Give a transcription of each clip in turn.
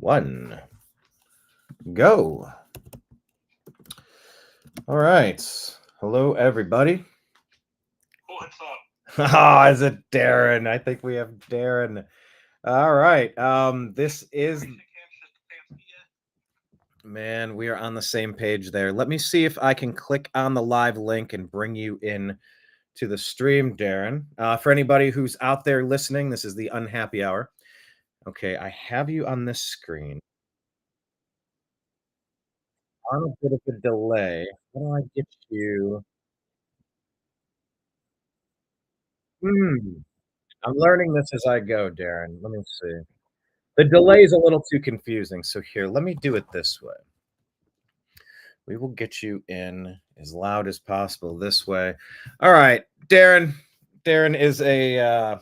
One, go. All right. Hello, everybody. What's up? Oh, is it Darren? I think we have Darren. All right. This is man. We are on the same page there. Let me see if I can click on the live link and bring you in to the stream, Darren. For anybody who's out there listening, this is the Unhappy Hour. Okay, I have you on this screen. On a bit of a delay. How do I get you? Hmm. I'm learning this as I go, Darren. Let me see. The delay is a little too confusing. So here, let me do it this way. We will get you in as loud as possible this way. All right, Darren. Darren is a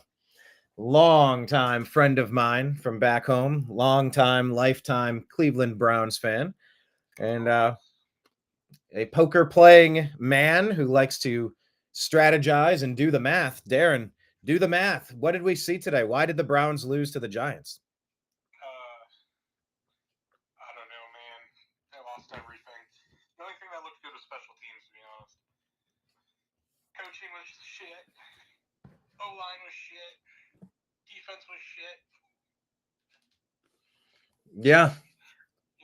long-time friend of mine from back home, long-time, lifetime Cleveland Browns fan, and a poker-playing man who likes to strategize and do the math. Darren, do the math. What did we see today? Why did the Browns lose to the Giants? I don't know, man. They lost everything. The only thing that looked good was special teams, to be honest. Coaching was shit. O-line was shit. Defense was shit. Yeah.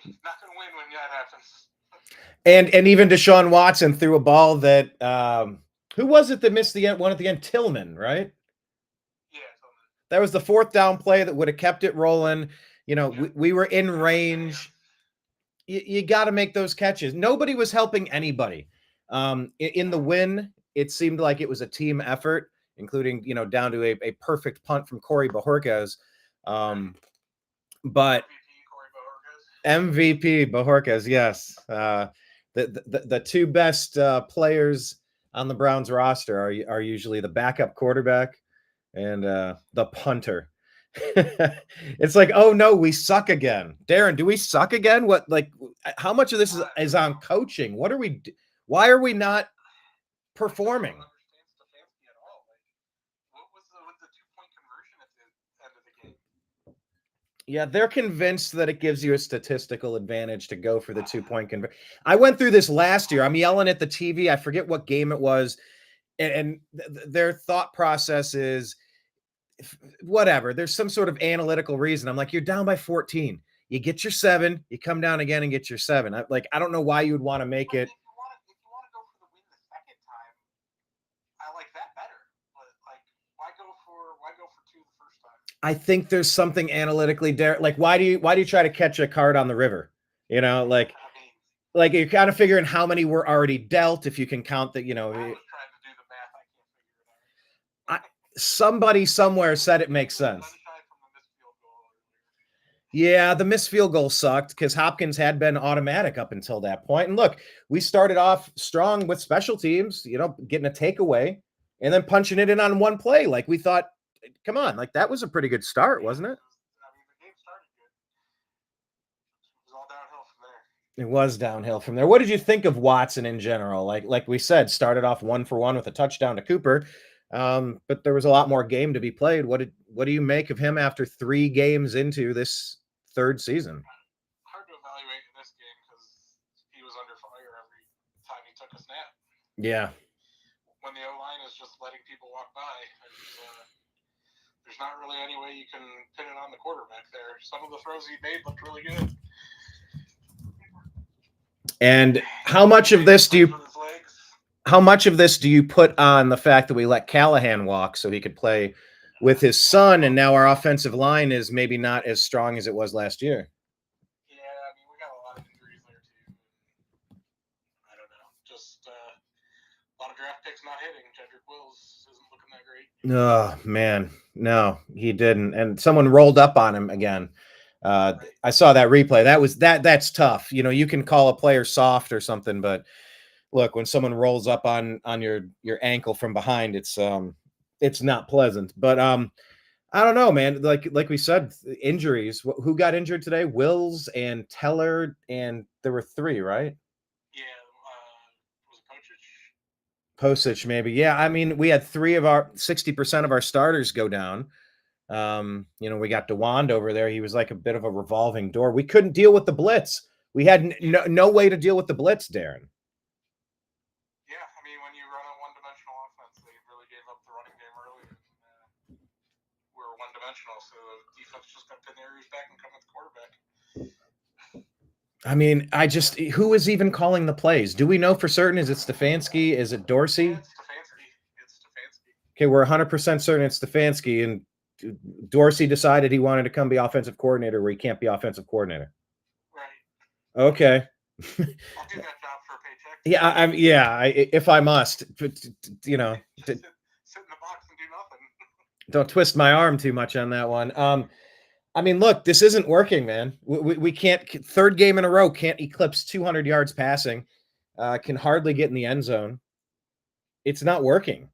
You're not going to win when that happens. And even Deshaun Watson threw a ball that who was it that missed the one at the end? Tillman, right? Yeah, Tillman. That was the fourth down play that would have kept it rolling. You know, we were in range. You got to make those catches. Nobody was helping anybody. In the win, it seemed like it was a team effort, including, down to a perfect punt from Corey Bojorquez. But MVP Bojorquez, yes. The two best players on the Browns roster are usually the backup quarterback and the punter. It's like, oh no, we suck again. Darren, do we suck again? What, like, how much of this is on coaching? What are we? Why are we not performing? Yeah, they're convinced that it gives you a statistical advantage to go for the 2-point conversion. I went through this last year. I'm yelling at the TV. I forget what game it was. And their thought process is whatever. There's some sort of analytical reason. I'm like, you're down by 14. You get your 7. You come down again and get your 7. I don't know why you would want to make it. I think there's something analytically there. Like, why do you try to catch a card on the river? Like you're kind of figuring how many were already dealt. If you can count that, I was trying to do the math. I can't figure it out. Somebody somewhere said it makes sense. Yeah, the missed field goal sucked because Hopkins had been automatic up until that point. And look, we started off strong with special teams, getting a takeaway and then punching it in on one play. Like we thought, come on, like that was a pretty good start, wasn't it? The game started good. It was all downhill from there. It was downhill from there. What did you think of Watson in general? Like we said, started off 1-for-1 with a touchdown to Cooper. But there was a lot more game to be played. What do you make of him after 3 games into this third season? Hard to evaluate in this game because he was under fire every time he took a snap. Yeah. When the O-line is just letting people walk by, there's not really any way you can pin it on the quarterback there. Some of the throws he made looked really good. And how much of this do you put on the fact that we let Callahan walk so he could play with his son, and now our offensive line is maybe not as strong as it was last year? Yeah, I mean, we got a lot of injuries there too. I don't know, just a lot of draft picks not hitting. Jedrick Wills isn't looking that great. Oh man, no, he didn't. And someone rolled up on him again. I saw that replay. That's tough. You can call a player soft or something, but look, when someone rolls up on your ankle from behind, it's not pleasant. But I don't know, man. Like we said, injuries. Who got injured today? Wills and Teller, and there were 3, right? Yeah, was it Posich maybe. Yeah, I mean, we had 60% of our starters go down. We got DeWand over there. He was like a bit of a revolving door. We couldn't deal with the blitz. We had no way to deal with the blitz, Darren. Yeah, I mean, when you run a one-dimensional offense, they really gave up the running game early, and we're one-dimensional, so the defense just got to pin their ears back and come at the quarterback. I mean, who is even calling the plays? Do we know for certain? Is it Stefanski? Is it Dorsey? Yeah, it's Stefanski. Okay, we're 100% certain it's Stefanski, and Dorsey decided he wanted to come be offensive coordinator where he can't be offensive coordinator. Right. Okay. I'll do that job for a paycheck. If I must, sit in the box and do nothing. Don't twist my arm too much on that one. I mean, look, this isn't working, man. We can't, third game in a row, can't eclipse 200 yards passing, can hardly get in the end zone. It's not working.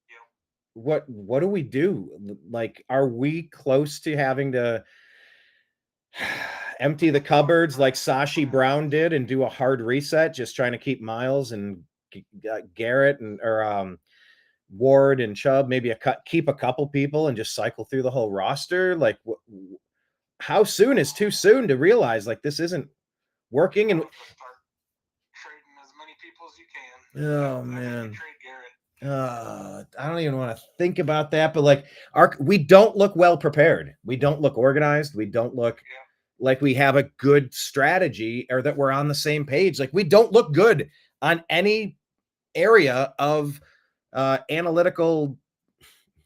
Yeah. What do we do? Like, are we close to having to empty the cupboards like Sashi Brown did and do a hard reset, just trying to keep Miles and Garrett or Ward and Chubb, maybe keep a couple people and just cycle through the whole roster? Like, how soon is too soon to realize like this isn't working? And start trading as many people as you can. Oh man, trade Garrett. I don't even want to think about that. But like, we don't look well prepared. We don't look organized. We don't look like we have a good strategy or that we're on the same page. Like, we don't look good on any area of analytical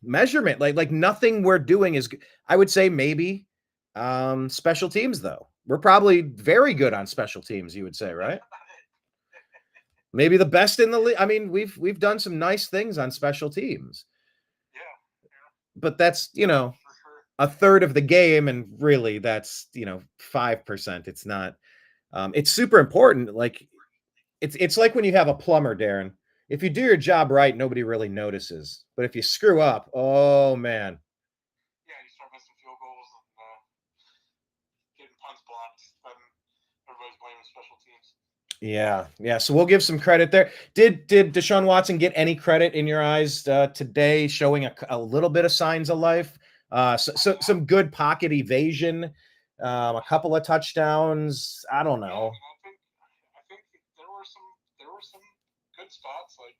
measurement. Like nothing we're doing is, I would say maybe special teams, though. We're probably very good on special teams, you would say, right? Maybe the best in the league. I mean, we've done some nice things on special teams. Yeah. But that's, a third of the game, and really that's 5%. It's not it's super important. Like, it's like when you have a plumber, Darren. If you do your job right, nobody really notices. But if you screw up, oh man. Yeah, you start missing field goals and getting punts blocked, then everybody's blaming special teams. Yeah. So we'll give some credit there. Did Deshaun Watson get any credit in your eyes today, showing a little bit of signs of life? So some good pocket evasion, a couple of touchdowns. I don't know. I think there were some good spots. Like,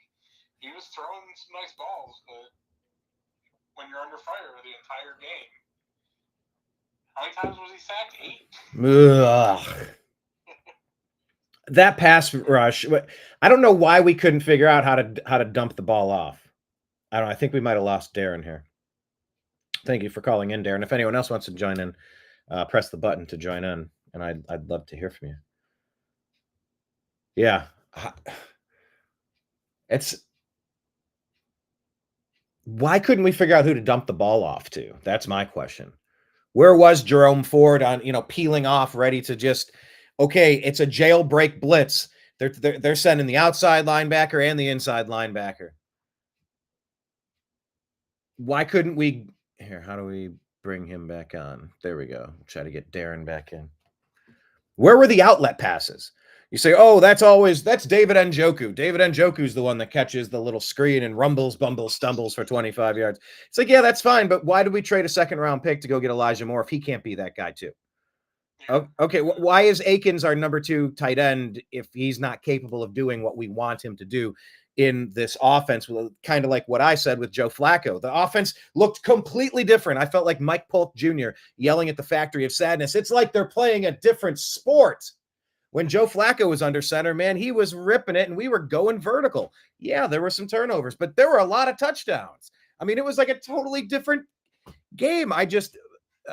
he was throwing some nice balls, but when you're under fire the entire game, how many times was he sacked? 8. That pass rush. I don't know why we couldn't figure out how to dump the ball off. I don't know. I think we might have lost Darren here. Thank you for calling in, Darren. If anyone else wants to join in, press the button to join in, and I'd love to hear from you. Yeah. Why couldn't we figure out who to dump the ball off to? That's my question. Where was Jerome Ford on, peeling off, ready to just, okay, it's a jailbreak blitz. They're sending the outside linebacker and the inside linebacker. Why couldn't we? Here, how do we bring him back on? There we go. Try to get Darren back in. Where were the outlet passes? You say, oh, that's David Njoku. David Njoku's the one that catches the little screen and rumbles, bumbles, stumbles for 25 yards. It's like, yeah, that's fine. But why did we trade a second-round pick to go get Elijah Moore if he can't be that guy too? Okay, why is Akins our number 2 tight end if he's not capable of doing what we want him to do in this offense? Kind of like what I said with Joe Flacco. The offense looked completely different. I felt like Mike Polk Jr. yelling at the Factory of Sadness. It's like they're playing a different sport. When Joe Flacco was under center, man, he was ripping it and we were going vertical. Yeah, there were some turnovers, but there were a lot of touchdowns. I mean, it was like a totally different game.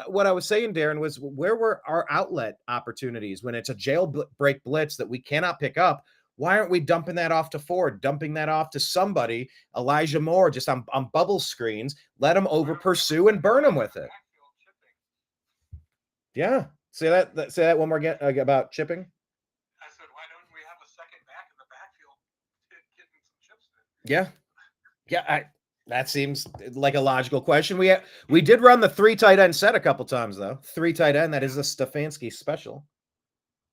What I was saying, Darren, was where were our outlet opportunities when it's a jailbreak blitz that we cannot pick up? Why aren't we dumping that off to Ford, dumping that off to somebody, Elijah Moore, just on bubble screens, let him over pursue and burn him with it? Yeah. Say that one more again about chipping. I said, why don't we have a second back in the backfield getting some chips in? Yeah. That seems like a logical question. We did run the 3 tight end set a couple times, though. 3 tight end. That is a Stefanski special.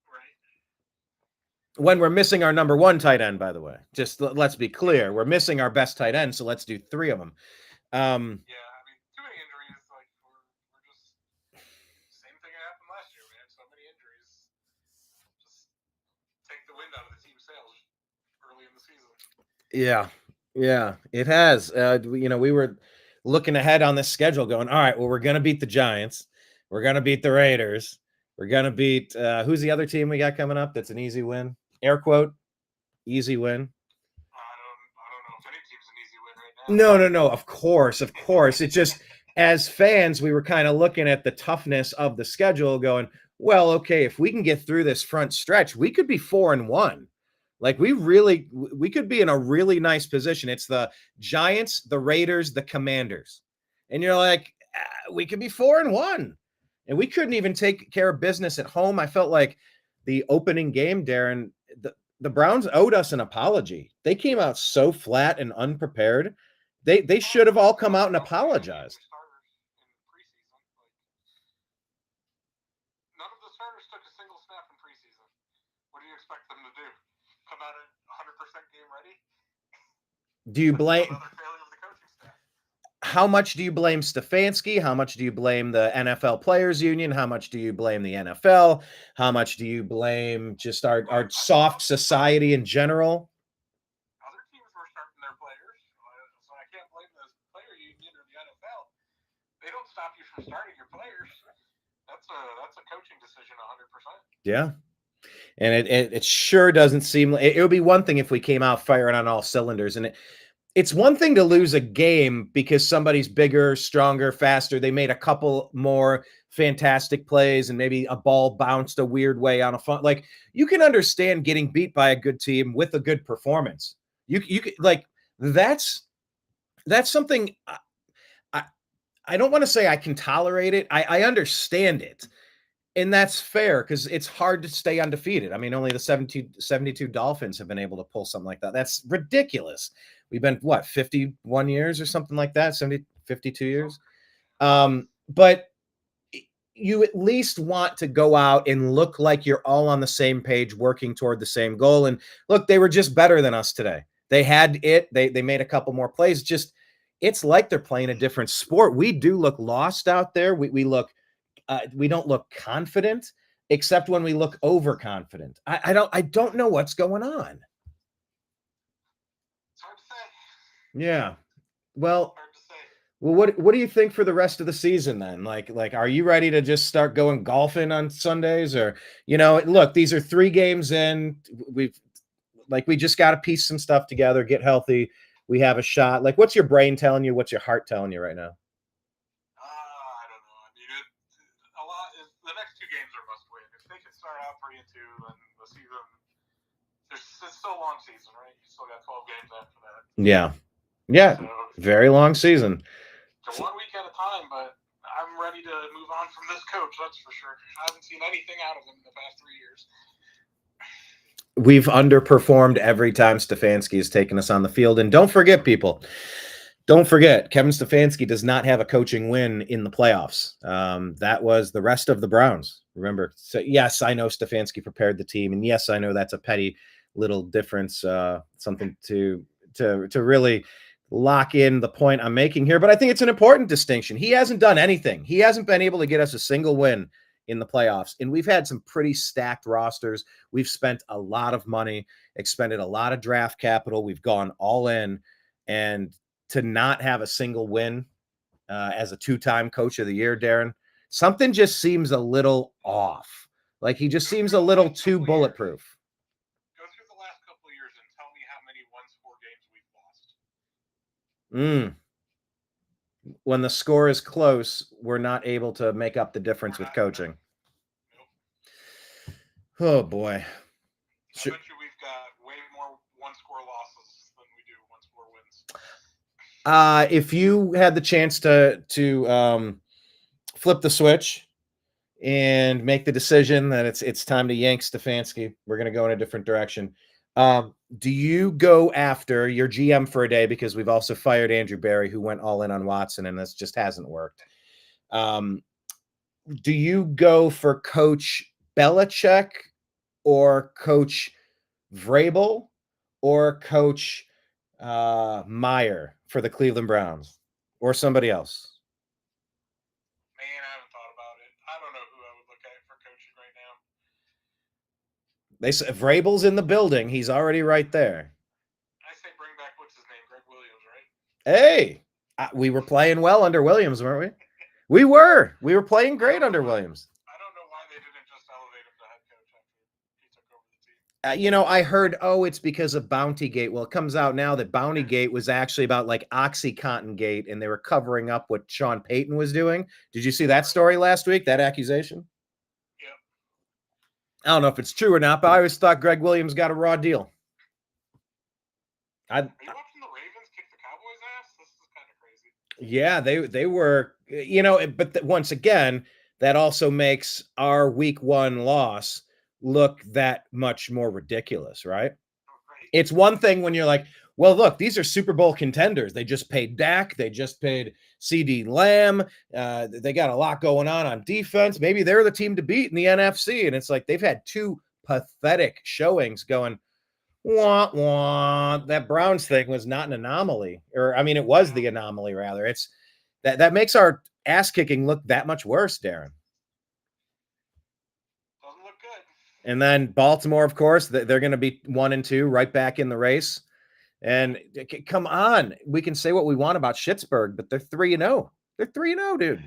Right. When we're missing our number 1 tight end, by the way. Just let's be clear. We're missing our best tight end, so let's do 3 of them. Yeah, I mean, too many injuries. Like, take the wind out of the team's sails early in the season. Yeah, it has. We were looking ahead on this schedule going, all right, well, we're going to beat the Giants. We're going to beat the Raiders. We're going to beat, who's the other team we got coming up? That's an easy win. Air quote, easy win. I don't know if any team's an easy win right now. No. Of course. It's just, as fans, we were kind of looking at the toughness of the schedule going, well, okay, if we can get through this front stretch, we could be 4-1. Like we could be in a really nice position. It's the Giants, the Raiders, the Commanders. And you're like, we could be 4-1. And we couldn't even take care of business at home. I felt like the opening game, Darren, the Browns owed us an apology. They came out so flat and unprepared. They should have all come out and apologized. None of the starters took a single snap in preseason. What do you expect them to do? Come out at 100% game ready? Do you blame? Another failure of the coaching staff. How much do you blame Stefanski? How much do you blame the NFL Players Union? How much do you blame the NFL? How much do you blame just our soft society in general? Other teams were starting their players, so I can't blame the player union or the NFL. They don't stop you from starting your players. That's a coaching decision 100%. Yeah. And it sure doesn't seem like it would be one thing if we came out firing on all cylinders. And it's one thing to lose a game because somebody's bigger, stronger, faster. They made a couple more fantastic plays and maybe a ball bounced a weird way on a fun. Like, you can understand getting beat by a good team with a good performance. You could, like, that's something I don't want to say I can tolerate it. I understand it. And that's fair because it's hard to stay undefeated. I mean, only the 72 Dolphins have been able to pull something like that. That's ridiculous. We've been, 51 years or something like that? 52 years? But you at least want to go out and look like you're all on the same page, working toward the same goal. And look, they were just better than us today. They had it. They made a couple more plays. Just, it's like they're playing a different sport. We do look lost out there. We don't look confident, except when we look overconfident. I don't know what's going on. It's hard to say. Yeah. Well, Hard to say. Well, what do you think for the rest of the season then? Like, are you ready to just start going golfing on Sundays? Or, look, these are 3 games in. We just got to piece some stuff together, get healthy. We have a shot. Like, what's your brain telling you? What's your heart telling you right now? I don't know. I mean, the next 2 games are must win. If they can start out 3-2, then the season, it's still a long season, right? You still got 12 games after that. Yeah. So, very long season. It's 1 week at a time, but I'm ready to move on from this coach, that's for sure. I haven't seen anything out of him in the past 3 years. We've underperformed every time Stefanski has taken us on the field. And don't forget, people, Kevin Stefanski does not have a coaching win in the playoffs. That was the rest of the Browns, remember. So, yes, I know Stefanski prepared the team. And yes, I know that's a petty little difference, something to really lock in the point I'm making here. But I think it's an important distinction. He hasn't done anything. He hasn't been able to get us a single win in the playoffs. And we've had some pretty stacked rosters. We've spent a lot of money, expended a lot of draft capital. We've gone all in. And to not have a single win as a 2-time coach of the year, Darren, something just seems a little off. Like, he just seems a little too bulletproof. Go through the last couple of years and tell me how many one-score games we've lost. When the score is close, we're not able to make up the difference with coaching. Nope. Oh, boy. I bet you we've got way more one-score losses than we do one-score wins. If you had the chance to flip the switch and make the decision that it's time to yank Stefanski, we're going to go in a different direction. Do you go after your GM for a day, because we've also fired Andrew Berry, who went all in on Watson, and this just hasn't worked? Do you go for Coach Belichick or Coach Vrabel or Coach Meyer for the Cleveland Browns, or somebody else? Man, I haven't thought about it. I don't know who I would look at for coaching right They say Vrabel's in the building. He's already right there. I say bring back what's his name, Greg Williams, right? Hey, we were playing well under Williams, weren't we? We were playing great under Williams. I don't know why they didn't just elevate him to head coach after he took over the team. I heard, it's because of Bountygate. Well, it comes out now that Bountygate was actually about like OxyContin Gate, and they were covering up what Sean Payton was doing. Did you see that story last week, that accusation? Yeah. I don't know if it's true or not, but I always thought Greg Williams got a raw deal. Are you watching the Ravens kick the Cowboys' ass? This is kind of crazy. Yeah, they were, but once again, that also makes our week 1 loss look that much more ridiculous, right? It's one thing when you're like, well, look, these are Super Bowl contenders. They just paid Dak. They just paid CD Lamb. They got a lot going on defense. Maybe they're the team to beat in the NFC. And it's like they've had 2 pathetic showings going, wah, wah. That Browns thing was not an anomaly. It was the anomaly, rather. It's that makes our ass kicking look that much worse, Darren. Doesn't look good. And then Baltimore, of course, they're going to be 1-2, right back in the race. And come on, we can say what we want about Schittsburg, but they're 3-0. They're 3-0, dude.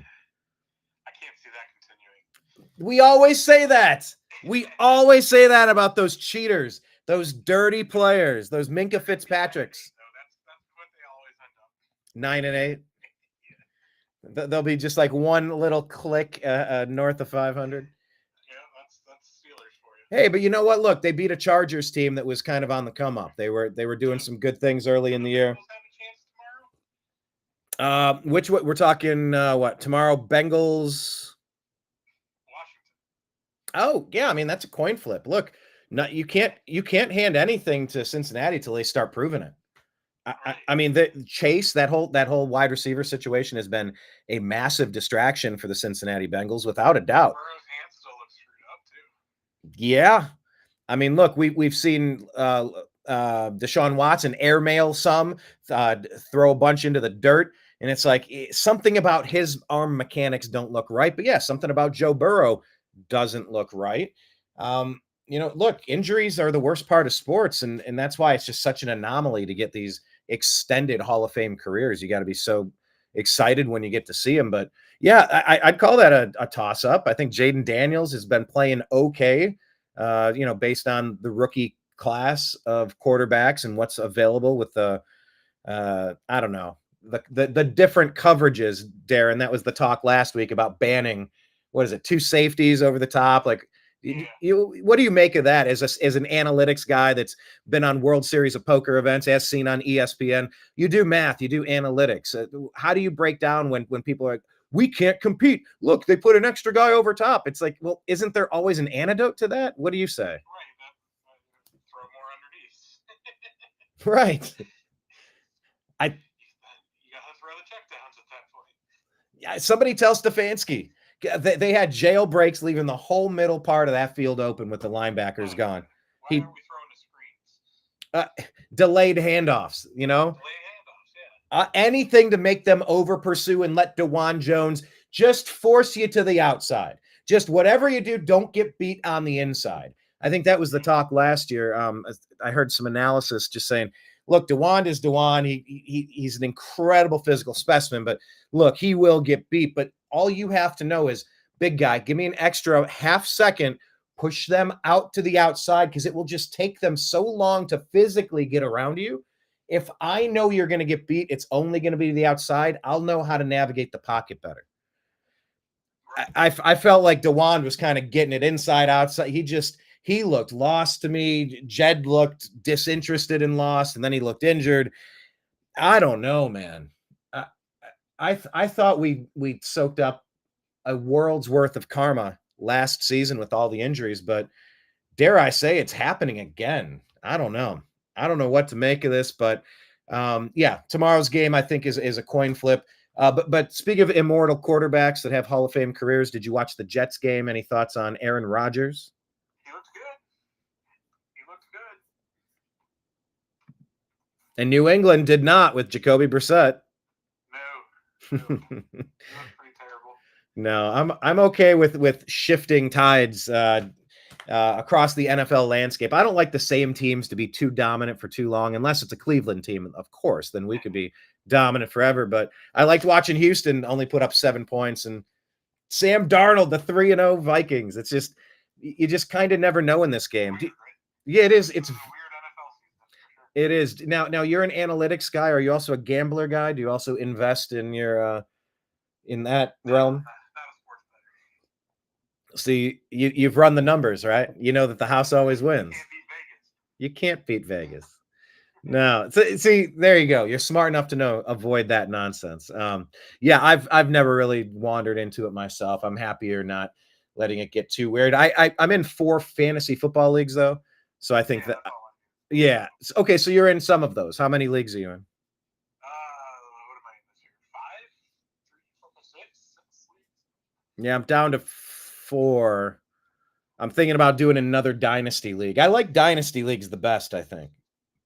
I can't see that continuing. We always say that. We always say that about those cheaters, those dirty players, those Minka Fitzpatricks. No, that's what they always end up. 9-8. They'll be just like one little click north of 500. That's Steelers for you. Hey, but you know what? Look, they beat a Chargers team that was kind of on the come up. They were doing some good things early in the year. Which we're talking? What tomorrow? Bengals. Washington. Oh yeah, that's a coin flip. Look, you can't hand anything to Cincinnati till they start proving it. The Chase, that whole wide receiver situation has been a massive distraction for the Cincinnati Bengals, without a doubt. Burrow's hand still looks screwed up too. Yeah, look, we've seen Deshaun Watson airmail some, throw a bunch into the dirt, and it's like something about his arm mechanics don't look right. But yeah, something about Joe Burrow doesn't look right. Look, injuries are the worst part of sports, and that's why it's just such an anomaly to get these extended Hall of Fame careers. You got to be so excited when you get to see them. But yeah, I'd call that a toss-up. I think Jaden Daniels has been playing okay, based on the rookie class of quarterbacks and what's available with the, I don't know, the different coverages, Darren. That was the talk last week about banning, 2 safeties over the top, like. What do you make of that as an analytics guy that's been on World Series of Poker events, as seen on ESPN? You do math, you do analytics. How do you break down when people are like, we can't compete? Look, they put an extra guy over top. It's like, well, isn't there always an antidote to that? What do you say? Right, throw more underneath. Right. You gotta throw the checkdowns at that point. Yeah, somebody tell Stefanski. They had jailbreaks leaving the whole middle part of that field open with the linebackers gone. Why aren't we throwing the screens? Delayed handoffs, Delayed handoffs, yeah. Anything to make them over pursue and let DeJuan Jones just force you to the outside. Just whatever you do, don't get beat on the inside. I think that was the talk last year. I heard some analysis just saying, look, DeJuan is DeJuan. He's an incredible physical specimen, but look, he will get beat. But all you have to know is, big guy, give me an extra half second, push them out to the outside, because it will just take them so long to physically get around you. If I know you're going to get beat, it's only going to be the outside. I'll know how to navigate the pocket better. I felt like DeJuan was kind of getting it inside, outside. He looked lost to me. Jed looked disinterested and lost, and then he looked injured. I don't know, man. I thought we soaked up a world's worth of karma last season with all the injuries, but dare I say it's happening again. I don't know. I don't know what to make of this, but yeah, tomorrow's game I think is a coin flip. But speaking of immortal quarterbacks that have Hall of Fame careers, did you watch the Jets game? Any thoughts on Aaron Rodgers? He looks good. And New England did not with Jacoby Brissett. No. He looks pretty terrible. No, I'm okay with shifting tides. across the NFL landscape. I don't like the same teams to be too dominant for too long, unless it's a Cleveland team, of course. Then we could be dominant forever. But I liked watching Houston only put up 7 points, and Sam Darnold, the 3-0 Vikings. It's just you just kind of never know in this game. Yeah, it is. It's a weird NFL season. For sure. it is. Now you're an analytics guy. Are you also a gambler guy? Do you also invest in your in that realm? Not a sports better. See, you've run the numbers, right? You know that the house always wins. Can't beat Vegas. You can't beat Vegas. No, see, there you go. You're smart enough to know avoid that nonsense. Yeah, I've never really wandered into it myself. I'm happier not letting it get too weird. I'm in 4 fantasy football leagues though, so I think Yeah, that that's all I do. yeah. Okay, so you're in some of those. How many leagues are you in? What am I in this year? 5, 3, 4, 5, 6 leagues. Yeah, I'm down to 4. I'm thinking about doing another dynasty league. I like dynasty leagues the best, I think.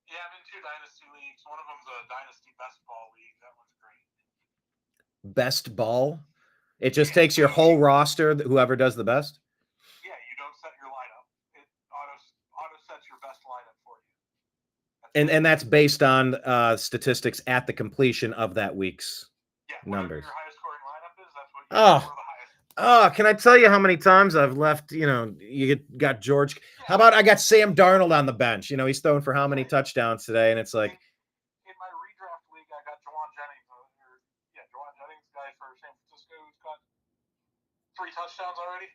Yeah, I'm in 2 dynasty leagues. One of them's a dynasty best ball league. That one's great. Best ball? It just takes your whole roster, whoever does the best? Yeah, you don't set your lineup. It auto sets your best lineup for you. And that's based on statistics at the completion of that week's numbers. Your highest scoring lineup is, that's what you Oh. score the highest. Oh, can I tell you how many times I've left? You got George. How about I got Sam Darnold on the bench? He's throwing for how many touchdowns today? And it's like, in my redraft league, I got Jawan Jennings. Jawan Jennings, guy for San Francisco, who's got 3 touchdowns already,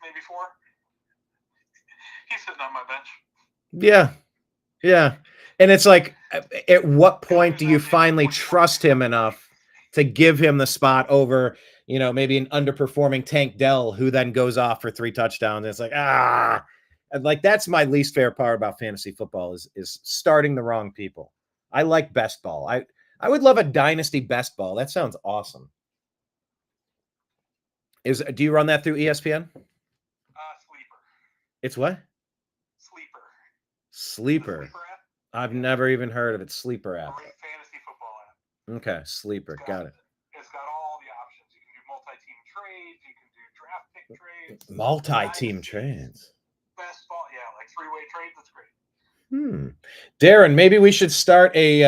maybe 4. He's sitting on my bench. yeah. And it's like, at what point do you finally trust him enough to give him the spot over, maybe an underperforming Tank Dell who then goes off for 3 touchdowns? And it's like, And like, that's my least favorite part about fantasy football is starting the wrong people. I like best ball. I would love a dynasty best ball. That sounds awesome. Do you run that through ESPN? Sleeper. It's what? Sleeper. Sleeper app? I've never even heard of it. Sleeper app. Great fantasy football app. Okay, Sleeper. Got it. It's got all the options. You can do multi-team trades. You can do draft pick trades. Multi-team trades. Best ball, yeah, like 3-way trades. That's great. Darren, maybe we should start a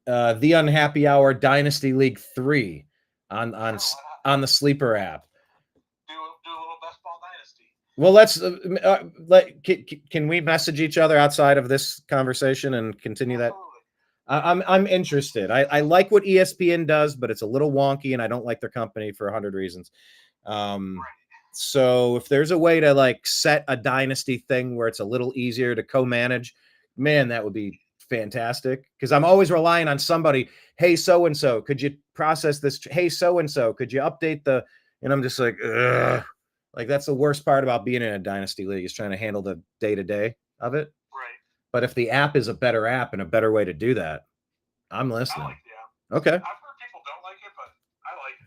The Unhappy Hour Dynasty League 3 on the Sleeper app. Do a little best ball dynasty. Well, can we message each other outside of this conversation and continue that? I'm interested. I like what ESPN does, but it's a little wonky, and I don't like their company for 100 reasons. So if there's a way to like set a dynasty thing where it's a little easier to co-manage, man, that would be fantastic. Because I'm always relying on somebody. Hey, so-and-so, could you process this? Hey, so-and-so, could you update the? And I'm just like, ugh. Like, that's the worst part about being in a dynasty league, is trying to handle the day-to-day of it. Right. But if the app is a better app and a better way to do that, I'm listening. I like the app. Okay. I've heard people don't like it, but I like it.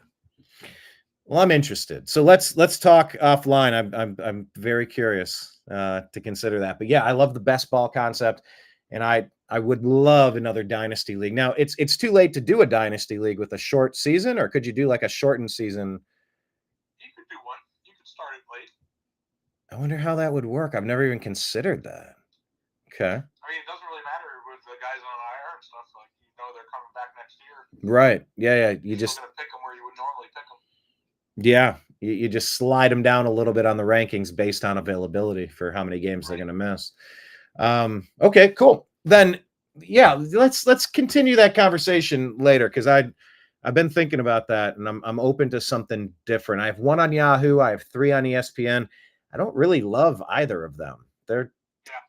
Well, I'm interested. So let's talk offline. I'm very curious to consider that. But yeah, I love the best ball concept, and I would love another dynasty league. Now, it's too late to do a dynasty league with a short season, or could you do like a shortened season? You could do one. You could start it late. I wonder how that would work. I've never even considered that. Okay. I mean, it doesn't really matter with the guys on IR and stuff. Like, they're coming back next year. Right. Yeah. You're just going to pick them where you would normally pick them. Yeah. You just slide them down a little bit on the rankings based on availability for how many games they're going to miss. Okay, cool. Then, yeah, let's continue that conversation later, because I've been thinking about that, and I'm open to something different. I have 1 on Yahoo. I have 3 on ESPN. I don't really love either of them.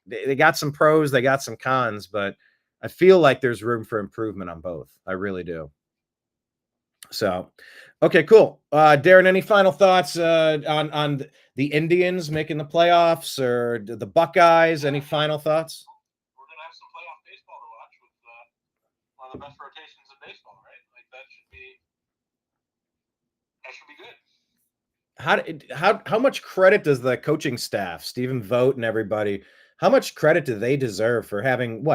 They got some pros, they got some cons, but I feel like there's room for improvement on both. I really do. So, okay, cool. Darren, any final thoughts on the Indians making the playoffs or the Buckeyes? Any final thoughts? We're going to have some playoff baseball to watch with one of the best rotations in baseball, right? Like, that should be good. How much credit does the coaching staff, Stephen Vogt and everybody, how much credit do they deserve for having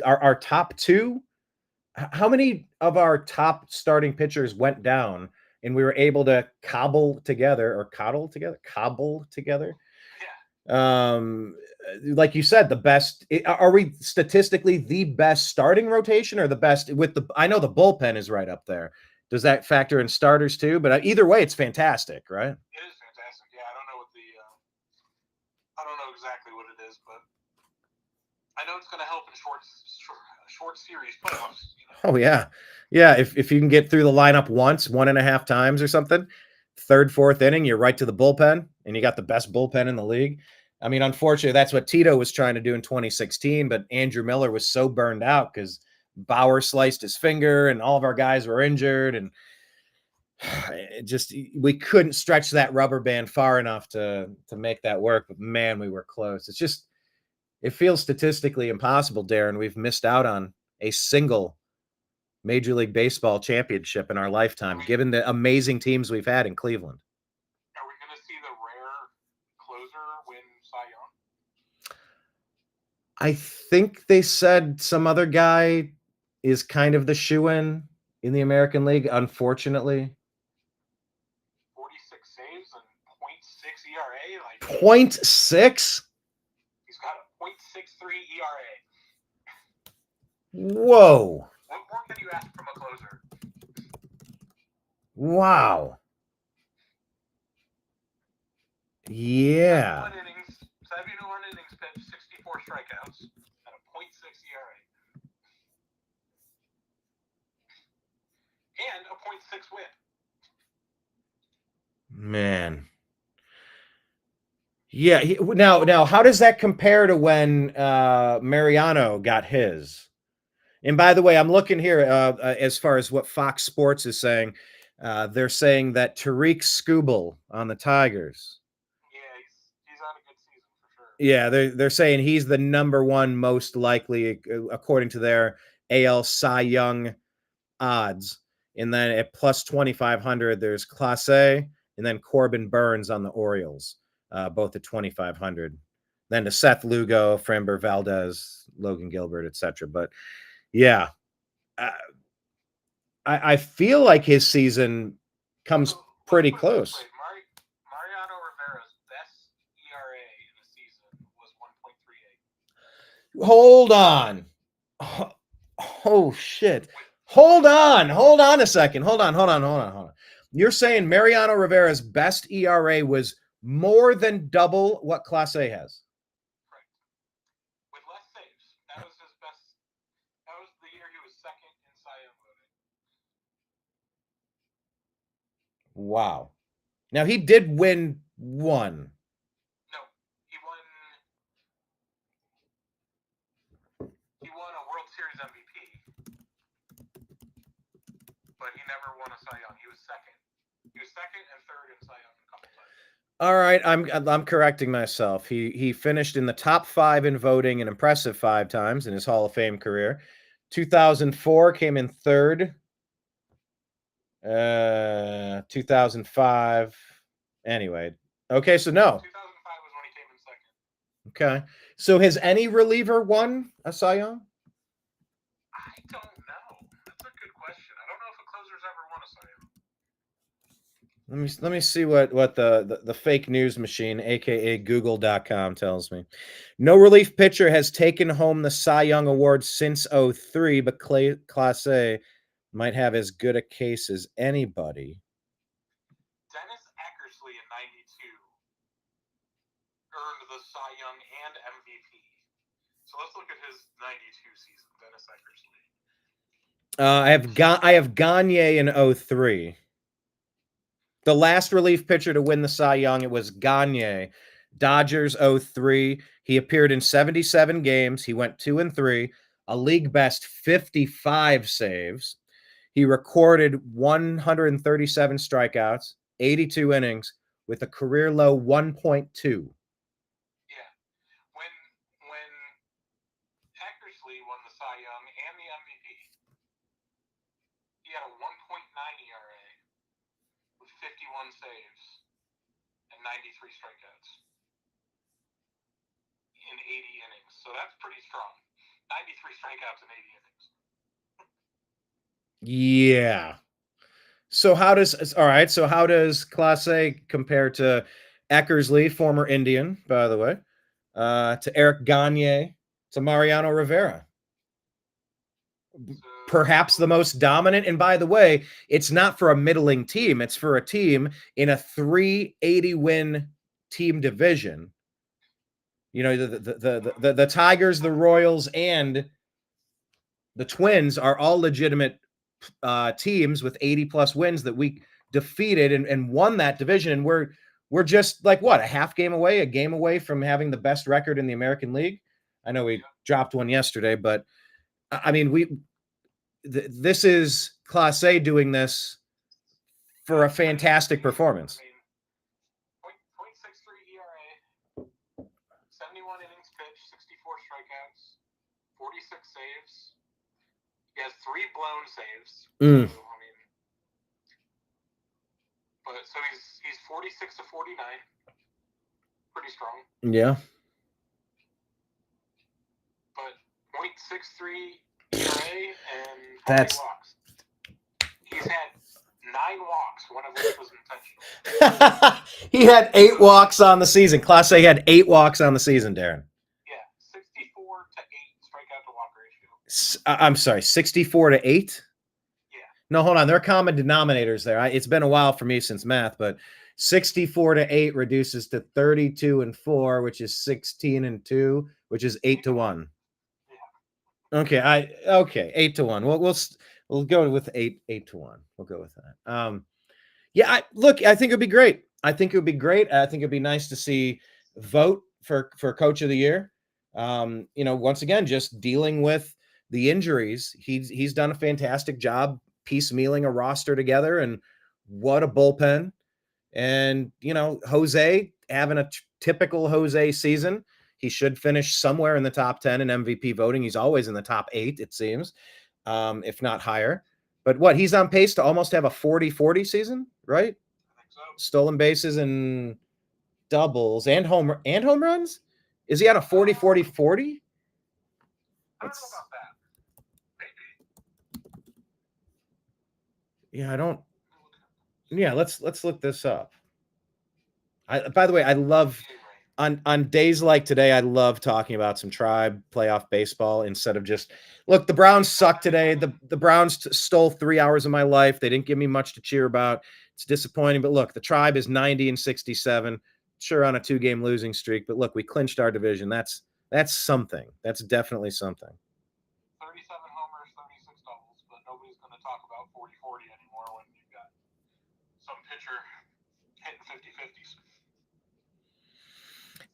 our top 2? How many of our top starting pitchers went down and we were able to cobble together? Like you said, the best. Are we statistically the best starting rotation or the best with the? I know the bullpen is right up there. Does that factor in starters too? But either way, it's fantastic, right? It is fantastic. Yeah, I don't know what I don't know exactly what it is, but I know it's going to help in short series playoffs. Oh yeah, yeah. If you can get through the lineup once, 1.5 times or something, third, fourth inning, you're right to the bullpen, and you got the best bullpen in the league. I mean, unfortunately, that's what Tito was trying to do in 2016, but Andrew Miller was so burned out because Bauer sliced his finger, and all of our guys were injured, and it just we couldn't stretch that rubber band far enough to make that work. But man, we were close. It's just it feels statistically impossible, Darren. We've missed out on a single Major League Baseball championship in our lifetime, given the amazing teams we've had in Cleveland. Are we going to see the rare closer win Cy Young? I think they said some other guy is kind of the shoe-in in the American League, unfortunately. 46 saves and 0.6 ERA. Like 0.6? He's got a 0.63 ERA. Whoa. What more can you ask from a closer? Wow. Yeah. 71 innings pitched, 64 strikeouts, and a 0.6 ERA. And a 0.6 win. Man. Yeah. Now, how does that compare to when Mariano got his? And by the way, I'm looking here as far as what Fox Sports is saying. They're saying that Tariq Skubal on the Tigers. Yeah, he's had a good season for sure. Yeah, they're saying he's the number one most likely according to their AL Cy Young odds. And then at plus 2,500, there's Clase and then Corbin Burns on the Orioles, both at 2,500. Then to Seth Lugo, Framber Valdez, Logan Gilbert, etc. But yeah, I feel like his season comes pretty close. Mariano Rivera's best ERA in the season was 1.38. Hold on. Oh shit. Hold on a second. Hold on. You're saying Mariano Rivera's best ERA was more than double what Clase has? Right. With less saves. That was his best. That was the year he was second in Cy Young voting. Wow. Now he did win one. No, he won a World Series MVP, but he never won a Cy Young. He was second. He was second and third in Cy Young a couple times. All right, I'm correcting myself. He finished in the top 5 in voting, an impressive 5 times in his Hall of Fame career. 2004 came in third. 2005. Anyway, okay, so no. 2005 was when he came in second. Okay, so has any reliever won a Cy Young? I don't know. That's a good question. I don't know if a closer's ever won a Cy Young. Let me see what the fake news machine, aka Google.com, tells me. No relief pitcher has taken home the Cy Young Award since 2003, but Clase might have as good a case as anybody. Dennis Eckersley in 92 earned the Cy Young and MVP. So let's look at his 92 season, Dennis Eckersley. I have Gagne in 2003. The last relief pitcher to win the Cy Young, it was Gagne. Dodgers 2003. He appeared in 77 games. He went 2-3, a league best 55 saves. He recorded 137 strikeouts, 82 innings, with a career low 1.2. Yeah. When Eckersley won the Cy Young and the MVP, he had a 1.9 ERA with 51 saves and 93 strikeouts in 80 innings. So that's pretty strong. 93 strikeouts in 80 innings. Yeah. So how does Clase compare to Eckersley, former Indian, by the way, to Eric Gagne, to Mariano Rivera. Perhaps the most dominant. And by the way, it's not for a middling team. It's for a team in a 380 win team division. You know, the Tigers, the Royals, and the Twins are all legitimate teams with 80 plus wins that we defeated and won that division. And we're just like what, a game away from having the best record in the American League. I know we dropped one yesterday, but I mean, this is Class A doing this for a fantastic performance. 0.63 ERA, 71 innings pitched, 64 strikeouts, 46 saves. He has 3 blown saves. So, I mean, so he's 46 to 49. Pretty strong. Yeah. But 0.63 ERA and that's walks. He's had 9 walks, one of which was intentional. He had 8 walks on the season. Class A had 8 walks on the season, Darren. Yeah, 64 to 8 strikeout to walk ratio. I'm sorry, 64 to 8? Yeah. No, hold on. There are common denominators there. It's been a while for me since math, but 64 to 8 reduces to 32 and 4, which is 16 and 2, which is 8 to 1. Okay, 8 to 1. We'll go with 8 to 1. We'll go with that. I think it'd be great. I think it'd be nice to see vote for Coach of the Year. Once again, just dealing with the injuries. He's done a fantastic job piecemealing a roster together, and what a bullpen. And Jose having a typical Jose season. He should finish somewhere in the top 10 in MVP voting. He's always in the top 8, it seems, if not higher. But he's on pace to almost have a 40-40 season, right? I think so. Stolen bases and doubles and home runs? Is he on a 40-40-40? I don't know about that. Maybe. Yeah, I don't. Yeah, let's look this up. By the way, I love on days like today, I love talking about some Tribe playoff baseball instead of just look. The Browns suck today. The Browns stole 3 hours of my life. They didn't give me much to cheer about. It's disappointing, but look, the Tribe is 90 and 67. Sure, on a 2-game losing streak, but look, we clinched our division. That's something. That's definitely something. 37 homers, 36 doubles, but nobody's going to talk about 40-40 anymore when you've got some pitcher hitting 50-50s.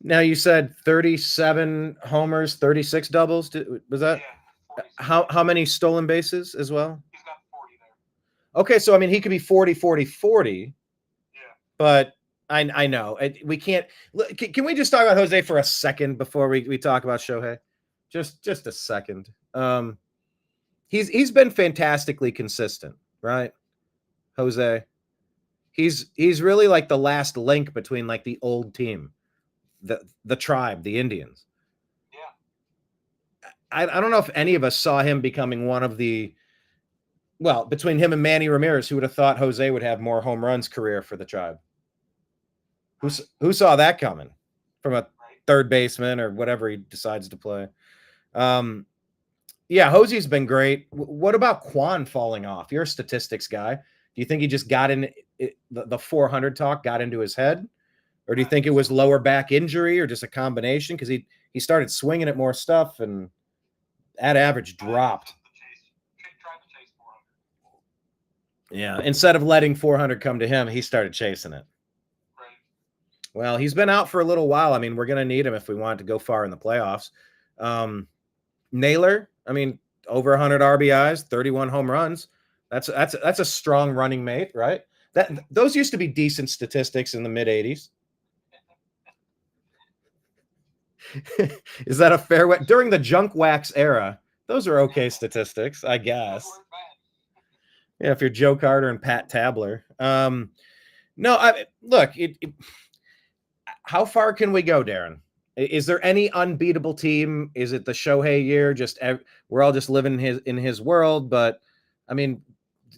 Now you said 37 homers, 36 doubles. Was that? Yeah. How many stolen bases as well? He's got 40 there. Okay, so I mean he could be 40-40-40. Yeah. But I know we can't. Can we just talk about Jose for a second before we talk about Shohei? Just a second. He's been fantastically consistent, right? Jose. He's really like the last link between like the old team. The Tribe, the Indians. Yeah. I don't know if any of us saw him becoming one of the, between him and Manny Ramirez, who would have thought Jose would have more home runs career for the Tribe? Who saw that coming from a third baseman or whatever he decides to play? Jose's been great. What about Quan falling off? You're a statistics guy. Do you think he just got in the 400 talk got into his head? Or do you think it was lower back injury or just a combination? Because he started swinging at more stuff and that average dropped. Yeah, instead of letting 400 come to him, he started chasing it. Right. Well, he's been out for a little while. I mean, we're going to need him if we want to go far in the playoffs. Naylor, I mean, over 100 RBIs, 31 home runs. That's a strong running mate, right? Those used to be decent statistics in the mid 80s. Is that a fair way? During the junk wax era, those are okay statistics, I guess. Yeah, if you're Joe Carter and Pat Tabler. Look, how far can we go, Darren? Is there any unbeatable team? Is it the Shohei year? We're all just living in his world. But I mean,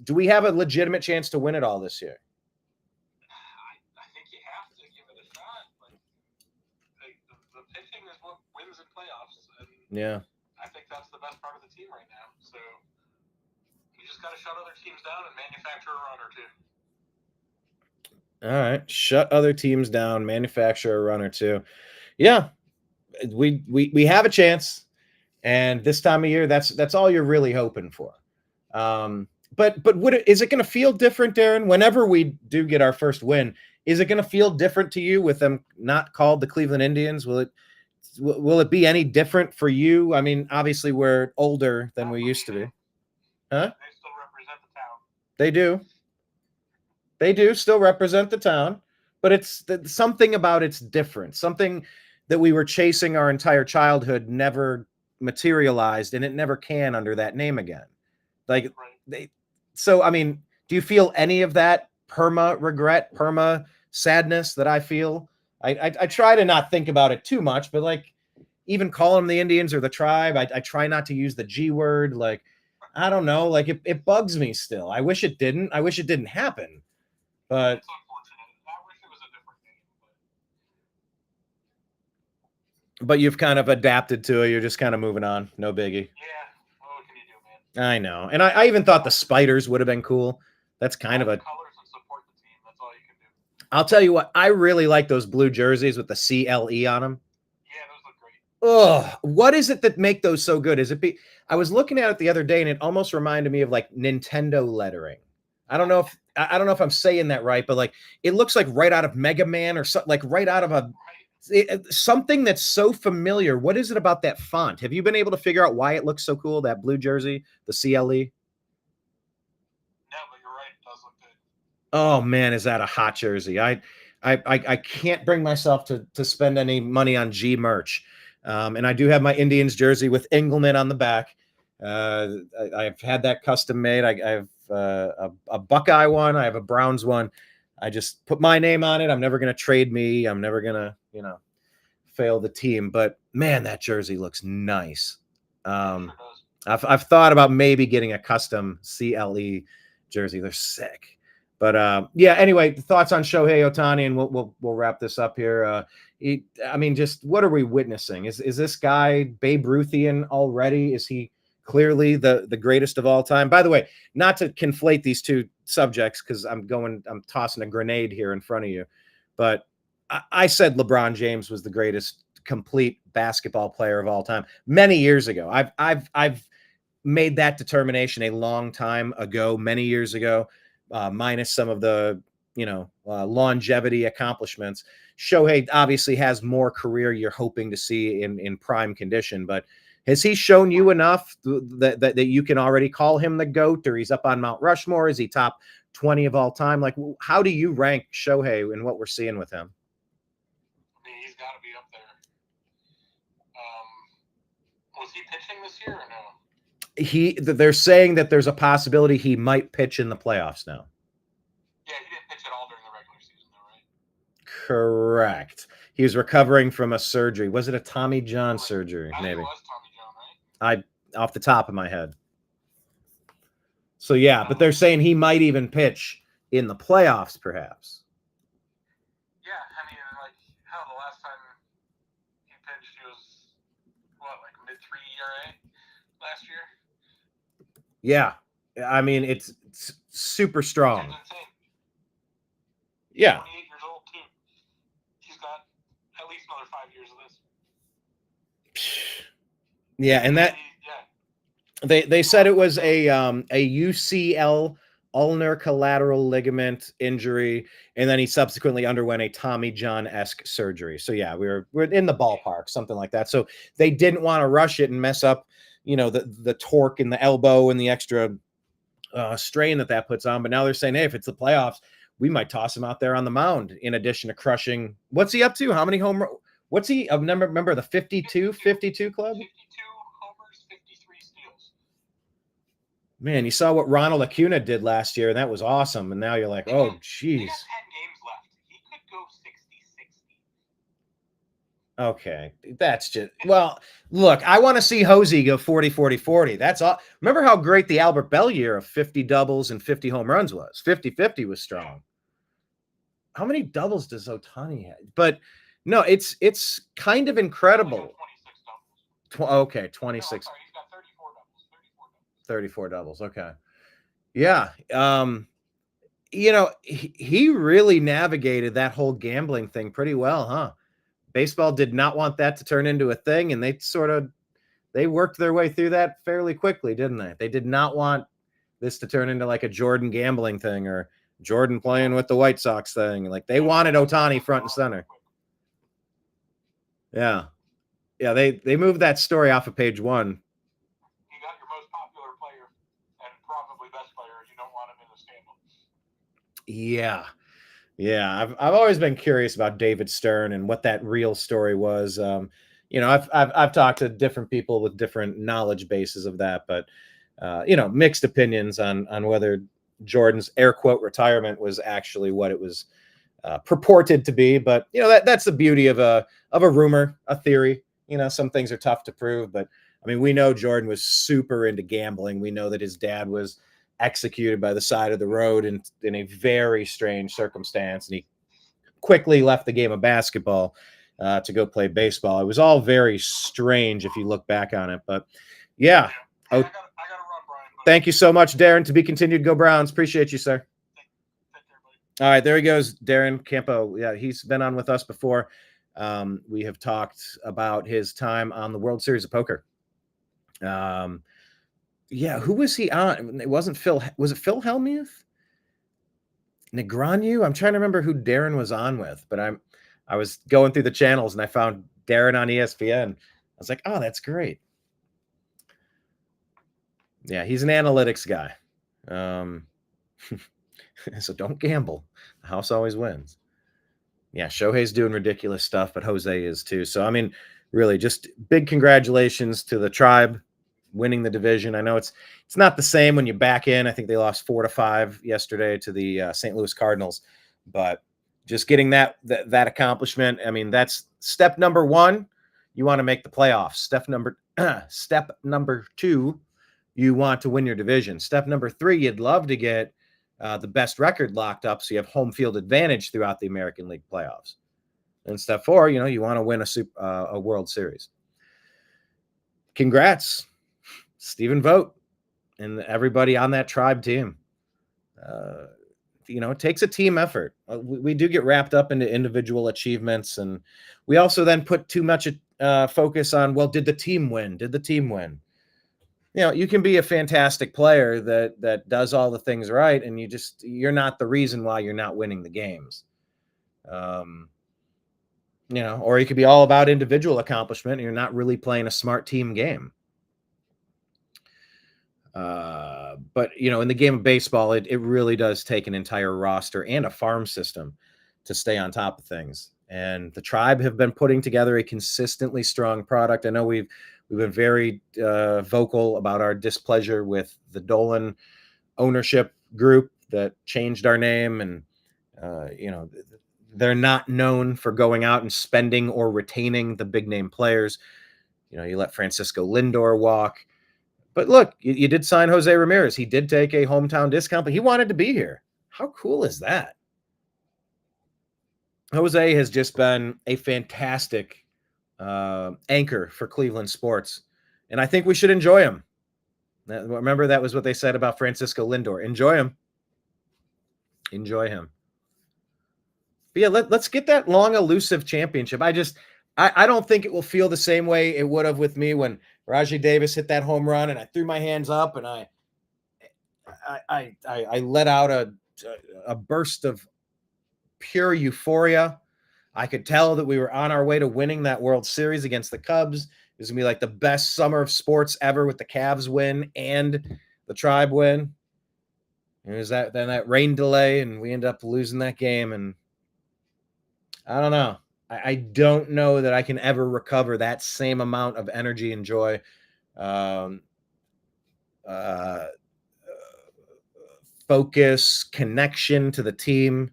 do we have a legitimate chance to win it all this year? I think you have to give it a shot. playoffs. And Yeah. I think that's the best part of the team right now. So we just got to shut other teams down and manufacture a run or two. All right. Shut other teams down, manufacture a run or two. Yeah. We have a chance. And this time of year, that's all you're really hoping for. But is it going to feel different, Darren? Whenever we do get our first win, is it going to feel different to you with them not called the Cleveland Indians? Will it be any different for you? I mean, obviously we're older than we used to be. Huh? They still represent the town. They do. They do still represent the town, but it's something about it's different. Something that we were chasing our entire childhood never materialized, and it never can under that name again. Like so I mean, do you feel any of that perma regret, perma sadness that I feel? I try to not think about it too much, but like even calling them the Indians or the tribe, I try not to use the G word. Like, I don't know, like it bugs me still. I wish it didn't. I wish it didn't happen. But it's unfortunate. I wish it was a different name. But you've kind of adapted to it. You're just kind of moving on. No biggie. Yeah. What can you do, man? I know. And I even thought the spiders would have been cool. That's kind of a colors and support the team. That's all you can do. I'll tell you what, I really like those blue jerseys with the CLE on them. Yeah, those look great. Oh, what is it that make those so good? I was looking at it the other day and it almost reminded me of like Nintendo lettering. I don't know if I'm saying that right, but like it looks like right out of Mega Man or something, like right out of something that's so familiar. What is it about that font? Have you been able to figure out why it looks so cool? That blue jersey, the CLE. No, but you're right. It does look good. Oh man, is that a hot jersey? I can't bring myself to spend any money on G merch. And I do have my Indians jersey with Engelman on the back. I've had that custom made. I have a Buckeye one. I have a Browns one. I just put my name on it. I'm never going to trade me. I'm never going to, fail the team. But man, that jersey looks nice. I've thought about maybe getting a custom CLE jersey. They're sick. But yeah, anyway, thoughts on Shohei Ohtani, and we'll wrap this up here. I mean, just what are we witnessing? Is this guy Babe Ruthian already? Is he clearly the greatest of all time? By the way, not to conflate these two subjects, because I'm tossing a grenade here in front of you, but I said LeBron James was the greatest complete basketball player of all time many years ago. I've made that determination a long time ago, many years ago, minus some of the longevity accomplishments. Shohei obviously has more career you're hoping to see in prime condition, but has he shown you enough that you can already call him the GOAT, or he's up on Mount Rushmore? Is he top 20 of all time? Like, how do you rank Shohei in what we're seeing with him? I mean, he's got to be up there. Was he pitching this year or no? They're saying that there's a possibility he might pitch in the playoffs now. Yeah, he didn't pitch at all during the regular season, though, right? Correct. He was recovering from a surgery. Was it a Tommy John surgery? I Maybe. think it was Tommy John, right? Off the top of my head. So yeah, but they're saying he might even pitch in the playoffs, perhaps. Yeah, I mean, like, how the last time he pitched, he was like mid-3 ERA last year. Yeah, I mean it's super strong. It's insane. Yeah. 28 years old too. He's got at least another 5 years of this. Yeah, and that they said it was a UCL ulnar collateral ligament injury, and then he subsequently underwent a Tommy John-esque surgery. So yeah, we're in the ballpark, something like that. So they didn't want to rush it and mess up, the torque in the elbow and the extra strain that puts on. But now they're saying, hey, if it's the playoffs, we might toss him out there on the mound in addition to crushing. What's he up to? How many home? What's he? Remember the 52 club? 52 homers, 53 steals. Man, you saw what Ronald Acuna did last year, and that was awesome. And now you're like, oh, geez. He has 10 games left. He could go 60-60. Okay, that's just, well, look, I want to see Hosey go 40-40-40. That's all. Remember how great the Albert Bell year of 50 doubles and 50 home runs was? 50-50 was strong. How many doubles does Ohtani have? But no, it's kind of incredible. Okay, No, 26, sorry, he's got 34 doubles. 34 doubles. Okay. Yeah. He really navigated that whole gambling thing pretty well, huh? Baseball did not want that to turn into a thing, and they worked their way through that fairly quickly, didn't they? They did not want this to turn into like a Jordan gambling thing or Jordan playing with the White Sox thing. Like they wanted Ohtani front and center. Yeah. Yeah, they moved that story off of page 1. You got your most popular player and probably best player. You don't want him in the scandal. Yeah. Yeah, I've always been curious about David Stern and what that real story was. I've talked to different people with different knowledge bases of that, but mixed opinions on whether Jordan's air quote retirement was actually what it was purported to be. But that's the beauty of a rumor, a theory. Some things are tough to prove, but I mean, we know Jordan was super into gambling. We know that his dad was executed by the side of the road in a very strange circumstance, and he quickly left the game of basketball to go play baseball. It was all very strange if you look back on it, but yeah. Hey, I gotta run, Brian. Thank you so much, Darren. To be continued. Go Browns. Appreciate you, sir. Take care, buddy. All right, there he goes, Darren Campo. Yeah, he's been on with us before. We have talked about his time on the World Series of Poker. Yeah, who was he on? It wasn't Phil. Was it Phil Hellmuth? Negreanu? I'm trying to remember who Darren was on with, but I was going through the channels and I found Darren on ESPN. I was like, oh, that's great. Yeah, he's an analytics guy. So don't gamble. The house always wins. Yeah, Shohei's doing ridiculous stuff, but Jose is too. So, I mean, really just big congratulations to the Tribe winning the division. I know it's not the same when you back in. I think they lost 4-5 yesterday to the St. Louis Cardinals, but just getting that accomplishment. I mean, that's step number 1. You want to make the playoffs. Step number 2, you want to win your division. Step number 3, you'd love to get the best record locked up so you have home field advantage throughout the American League playoffs. And step 4, you want to win a World Series. Congrats, Stephen Vogt and everybody on that Tribe team. It takes a team effort. We do get wrapped up into individual achievements, and we also then put too much focus on, well, did the team win? Did the team win? You can be a fantastic player that does all the things right, and you're not the reason why you're not winning the games. Or you could be all about individual accomplishment and you're not really playing a smart team game. But in the game of baseball, it really does take an entire roster and a farm system to stay on top of things. And the Tribe have been putting together a consistently strong product. I know we've been very vocal about our displeasure with the Dolan ownership group that changed our name, and they're not known for going out and spending or retaining the big name players. You let Francisco Lindor walk. But look, you did sign Jose Ramirez. He did take a hometown discount, but he wanted to be here. How cool is that? Jose has just been a fantastic anchor for Cleveland sports, and I think we should enjoy him. Remember, that was what they said about Francisco Lindor. Enjoy him. Enjoy him. But yeah, let's get that long, elusive championship. I don't think it will feel the same way it would have with me when Rajai Davis hit that home run and I threw my hands up and I let out a burst of pure euphoria. I could tell that we were on our way to winning that World Series against the Cubs. It was gonna be like the best summer of sports ever with the Cavs win and the Tribe win. It was that rain delay, and we ended up losing that game. And I don't know. I don't know that I can ever recover that same amount of energy and joy. Focus, connection to the team.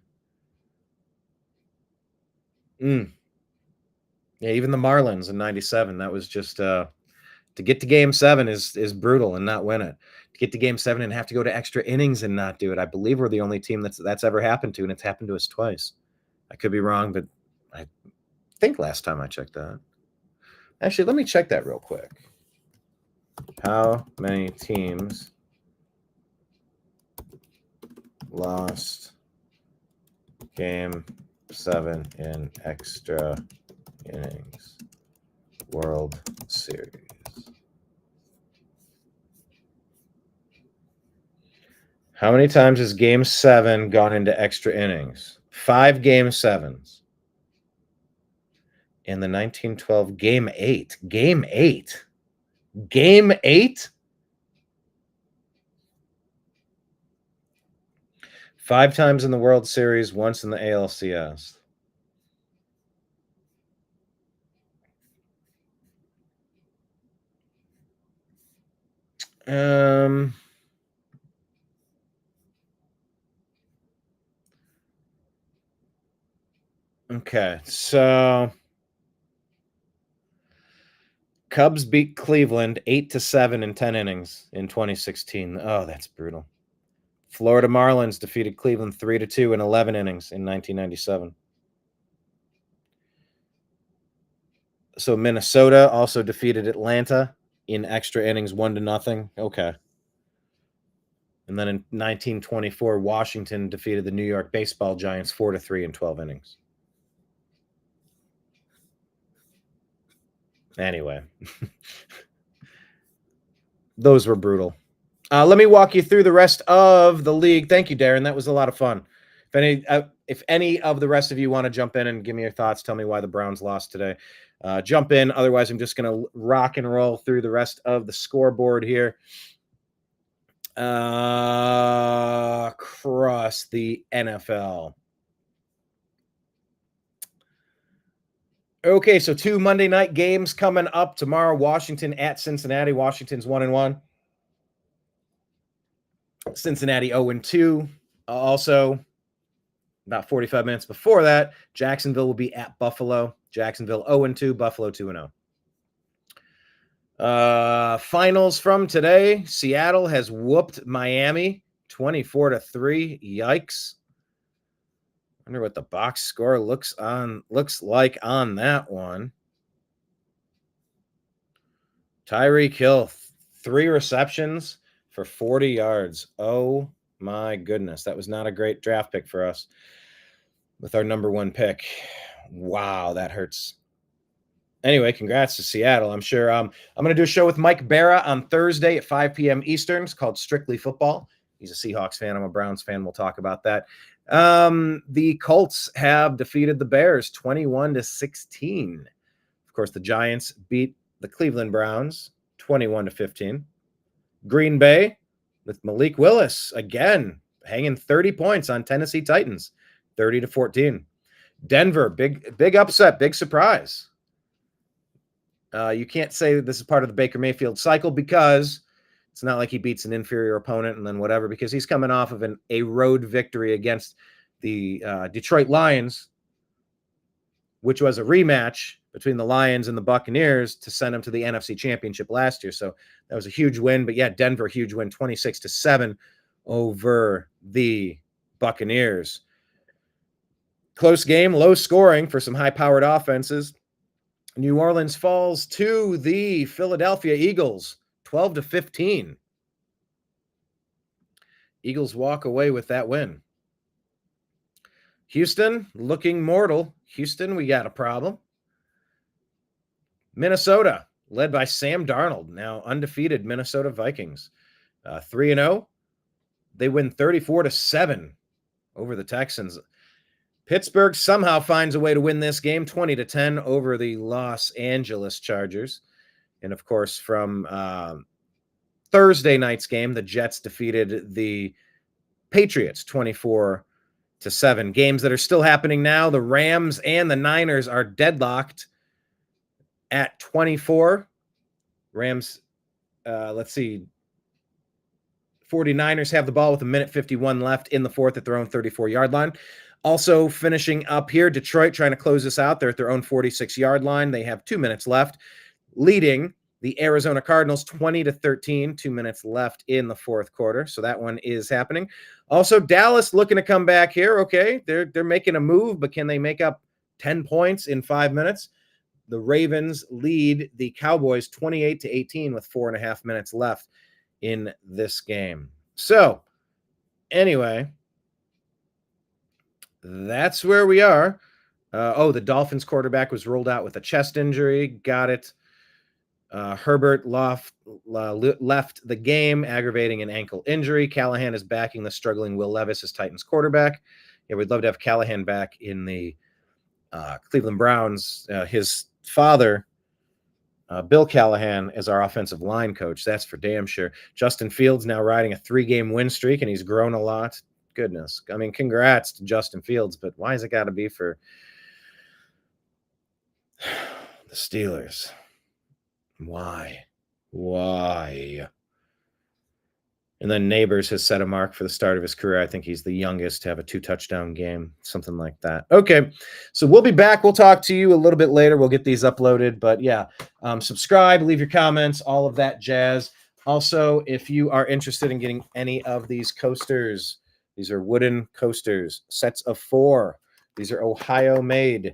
Yeah, even the Marlins in '97. That was just to get to Game 7 is brutal and not win it. To get to Game 7 and have to go to extra innings and not do it. I believe we're the only team that's ever happened to, and it's happened to us twice. I could be wrong, but I think last time I checked that. Actually, let me check that real quick. How many teams lost Game 7 in extra innings World Series? How many times has Game 7 gone into extra innings? 5 Game 7s. In the 1912 Game 8. Game 8. Game 8? 5 times in the World Series, once in the ALCS. Okay, so Cubs beat Cleveland 8-7 in 10 innings in 2016. Oh, that's brutal. Florida Marlins defeated Cleveland 3-2 in 11 innings in 1997. So Minnesota also defeated Atlanta in extra innings 1-0. Okay. And then in 1924, Washington defeated the New York Baseball Giants 4-3 in 12 innings. Anyway, those were brutal. Let me walk you through the rest of the league. Thank you, Darren. That was a lot of fun. If any of the rest of you want to jump in and give me your thoughts, tell me why the Browns lost today. Jump in. Otherwise, I'm just going to rock and roll through the rest of the scoreboard here. Across the NFL. Okay, so 2 Monday night games coming up tomorrow. Washington at Cincinnati. Washington's 1-1. Cincinnati 0-2. Also, about 45 minutes before that, Jacksonville will be at Buffalo. Jacksonville 0-2, Buffalo 2-0. Finals from today. Seattle has whooped Miami 24-3. Yikes. I wonder what the box score looks like on that one. Tyreek Hill, 3 receptions for 40 yards. Oh my goodness. That was not a great draft pick for us with our number 1 pick. Wow, that hurts. Anyway, congrats to Seattle. I'm sure I'm going to do a show with Mike Barra on Thursday at 5 p.m. Eastern. It's called Strictly Football. He's a Seahawks fan. I'm a Browns fan. We'll talk about that. The Colts have defeated the Bears 21-16. Of course, the Giants beat the Cleveland Browns 21-15. Green Bay with Malik Willis again hanging 30 points on Tennessee Titans 30-14. Denver, big upset, big surprise. You can't say that this is part of the Baker Mayfield cycle because it's not like he beats an inferior opponent and then whatever, because he's coming off of a road victory against the Detroit Lions, which was a rematch between the Lions and the Buccaneers to send him to the NFC Championship last year. So that was a huge win. But yeah, Denver, huge win, 26-7 over the Buccaneers. Close game, low scoring for some high-powered offenses. New Orleans falls to the Philadelphia Eagles, 12-15. Eagles walk away with that win. Houston looking mortal. Houston, we got a problem. Minnesota, led by Sam Darnold, now undefeated Minnesota Vikings, 3-0. They win 34-7 over the Texans. Pittsburgh somehow finds a way to win this game, 20-10 over the Los Angeles Chargers. And of course, from Thursday night's game, the Jets defeated the Patriots 24-7. Games that are still happening now. The Rams and the Niners are deadlocked at 24. Rams, let's see. 49ers have the ball with 1:51 left in the fourth at their own 34-yard line. Also finishing up here, Detroit trying to close this out. They're at their own 46-yard line. They have 2 minutes left, leading the Arizona Cardinals 20-13. 2 minutes left in the fourth quarter. So that one is happening. Also, Dallas looking to come back here. Okay, they're making a move, but can they make up 10 points in 5 minutes? the Ravens lead the Cowboys 28-18 with 4.5 minutes left in this game. So, anyway, that's where we are. The Dolphins quarterback was ruled out with a chest injury. Got it. Herbert left the game, aggravating an ankle injury. Callahan is backing the struggling Will Levis as Titans quarterback. Yeah, we'd love to have Callahan back in the Cleveland Browns. His father, Bill Callahan, is our offensive line coach. That's for damn sure. Justin Fields now riding a 3-game win streak, and he's grown a lot. Goodness. I mean, congrats to Justin Fields, but why has it got to be for the Steelers? Why? And then Neighbors has set a mark for the start of his career. I think he's the youngest to have a 2-touchdown game, something like that. Okay, so we'll be back. We'll talk to you a little bit later. We'll get these uploaded. But yeah, subscribe, leave your comments, all of that jazz. Also, if you are interested in getting any of these coasters, these are wooden coasters, sets of 4. These are Ohio made.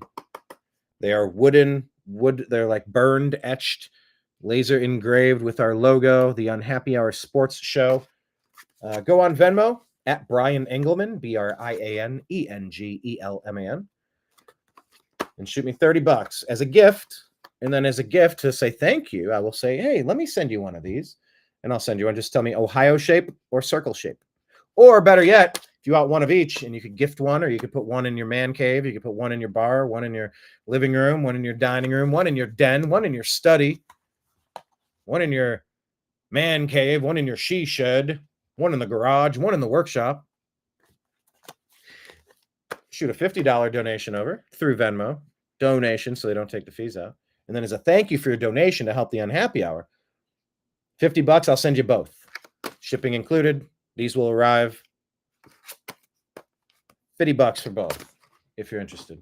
They are wood. They're like burned, etched, laser engraved with our logo, the Unhappy Hour Sports Show. Go on Venmo at Brian Engelman, BrianEngelman, and shoot me $30 as a gift. And then as a gift to say thank you, I will say, hey, let me send you one of these. And I'll send you one. Just tell me Ohio shape or circle shape. Or better yet, if you want one of each, and you could gift one, or you could put one in your man cave, you could put one in your bar, one in your living room, one in your dining room, one in your den, one in your study, one in your man cave, one in your she shed, one in the garage, one in the workshop. Shoot a $50 donation over through Venmo. Donation so they don't take the fees out. And then as a thank you for your donation to help the Unhappy Hour, $50, I'll send you both. Shipping included. These will arrive. $50 for both if you're interested.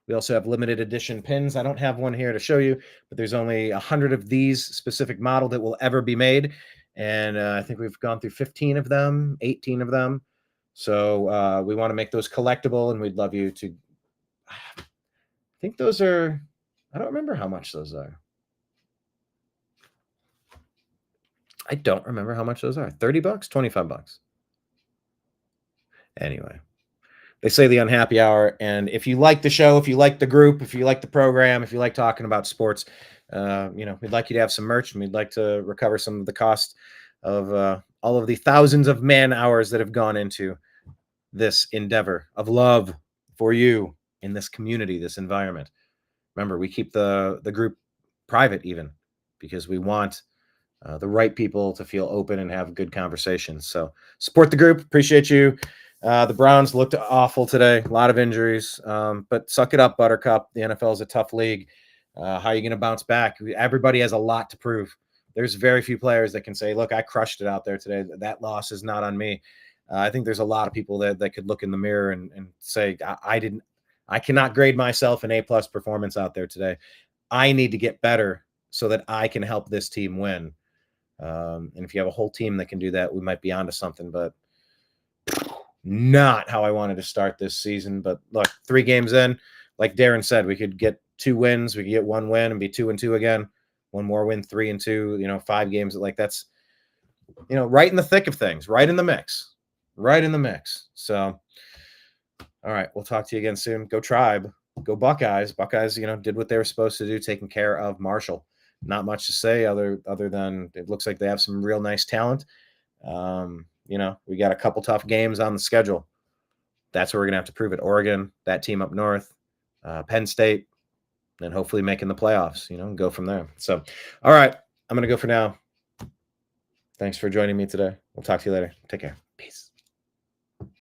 We also have limited edition pins. I don't have one here to show you, but there's only 100 of these specific model that will ever be made. And I think we've gone through 15 of them, 18 of them. So we want to make those collectible, and we'd love you to. I think those are, I don't remember how much those are. I don't remember how much those are. $30, $25. Anyway, they say the Unhappy Hour. And if you like the show, if you like the group, if you like the program, if you like talking about sports, we'd like you to have some merch, and we'd like to recover some of the cost of all of the thousands of man hours that have gone into this endeavor of love for you in this community, this environment. Remember, we keep the group private even because we want the right people to feel open and have good conversations. So support the group. Appreciate you. The Browns looked awful today. A lot of injuries, but suck it up, Buttercup. The NFL is a tough league. How are you going to bounce back? Everybody has a lot to prove. There's very few players that can say, look, I crushed it out there today. That loss is not on me. I think there's a lot of people that could look in the mirror and say, I cannot grade myself an A+ performance out there today. I need to get better so that I can help this team win. And if you have a whole team that can do that, we might be onto something, but not how I wanted to start this season. But look, 3 games in, like Darren said, we could get 2 wins. We could get 1 win and be 2-2 again. 1 more win, 3-2, 5 games. Like that's, right in the thick of things, right in the mix. So, all right, we'll talk to you again soon. Go Tribe, go Buckeyes. Buckeyes, did what they were supposed to do, taking care of Marshall. Not much to say other than it looks like they have some real nice talent. We got a couple tough games on the schedule. That's where we're gonna have to prove it. Oregon, that team up north, Penn State, and hopefully making the playoffs. And go from there. So, all right, I'm gonna go for now. Thanks for joining me today. We'll talk to you later. Take care.